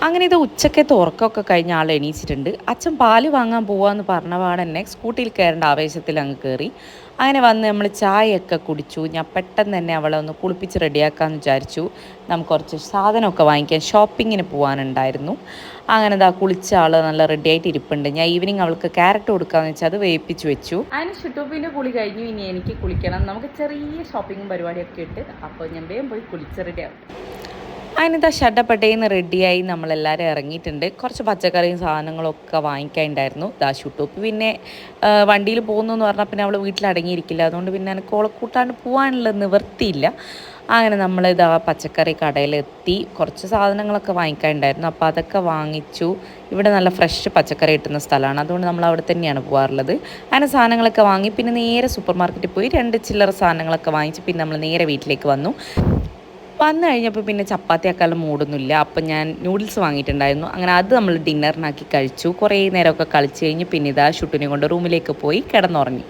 അങ്ങനെ ഇത് ഉച്ചക്കത്തെ ഉറക്കമൊക്കെ കഴിഞ്ഞ ആൾ എണീച്ചിട്ടുണ്ട്. അച്ഛൻ പാല് വാങ്ങാൻ പോവാന്ന് പറഞ്ഞ പാടെ തന്നെ സ്കൂട്ടിയിൽ കയറേണ്ട ആവേശത്തിൽ അങ്ങ് കയറി. അങ്ങനെ വന്ന് നമ്മൾ ചായയൊക്കെ കുടിച്ചു. ഞാൻ പെട്ടെന്ന് തന്നെ അവളെ ഒന്ന് കുളിപ്പിച്ച് റെഡിയാക്കാമെന്ന് വിചാരിച്ചു. നമുക്ക് കുറച്ച് സാധനമൊക്കെ വാങ്ങിക്കാൻ ഷോപ്പിങ്ങിന് പോകാനുണ്ടായിരുന്നു. അങ്ങനെ ഇതാ കുളിച്ച ആൾ നല്ല റെഡി ആയിട്ട് ഇരിപ്പുണ്ട്. ഞാൻ ഈവനിങ് അവൾക്ക് ക്യാരറ്റ് കൊടുക്കാമെന്ന് വെച്ചാൽ അത് വേവിപ്പിച്ച് വെച്ചു. അതിന് ഷുട്ടൂപ്പിൻ്റെ കുളി കഴിഞ്ഞു. ഇനി എനിക്ക് കുളിക്കണം. നമുക്ക് ചെറിയ ഷോപ്പിങ്ങും പരിപാടിയൊക്കെ ഇട്ട് അപ്പോൾ ഞാൻ വേഗം പോയി കുളിച്ച് റെഡിയാവും. അതിനിതാ ഷട്ടപ്പെട്ടേന്ന് റെഡിയായി നമ്മളെല്ലാവരും ഇറങ്ങിയിട്ടുണ്ട്. കുറച്ച് പച്ചക്കറിയും സാധനങ്ങളൊക്കെ വാങ്ങിക്കാനുണ്ടായിരുന്നു. ദാ ഷുട്ടൂപ്പ് പിന്നെ വണ്ടിയിൽ പോകുന്നു എന്ന് പറഞ്ഞാൽ പിന്നെ അവൾ വീട്ടിലടങ്ങിയിരിക്കില്ല. അതുകൊണ്ട് പിന്നെ എനിക്ക് ഓളെ കൂട്ടാണ്ട് പോകാനുള്ള നിവൃത്തിയില്ല. അങ്ങനെ നമ്മളിതാ പച്ചക്കറി കടയിലെത്തി. കുറച്ച് സാധനങ്ങളൊക്കെ വാങ്ങിക്കാനുണ്ടായിരുന്നു. അപ്പോൾ അതൊക്കെ വാങ്ങിച്ചു. ഇവിടെ നല്ല ഫ്രഷ് പച്ചക്കറി കിട്ടുന്ന സ്ഥലമാണ്. അതുകൊണ്ട് നമ്മൾ അവിടെ തന്നെയാണ് പോകാറുള്ളത്. അങ്ങനെ സാധനങ്ങളൊക്കെ വാങ്ങി പിന്നെ നേരെ സൂപ്പർ മാർക്കറ്റിൽ പോയി 2 ചില്ലറ സാധനങ്ങളൊക്കെ വാങ്ങിച്ച് പിന്നെ നമ്മൾ നേരെ വീട്ടിലേക്ക് വന്നു. വന്നു കഴിഞ്ഞപ്പോൾ പിന്നെ ചപ്പാത്തി ആക്കാനുള്ള മൂടൊന്നുമില്ല. അപ്പം ഞാൻ നൂഡിൽസ് വാങ്ങിയിട്ടുണ്ടായിരുന്നു. അങ്ങനെ അത് നമ്മൾ ഡിന്നറിനാക്കി കഴിച്ചു. കുറേ നേരമൊക്കെ കളിച്ച് കഴിഞ്ഞ് പിന്നെ ഇതാ ഷുട്ടിനെ കൊണ്ട് റൂമിലേക്ക് പോയി കിടന്നുറങ്ങി.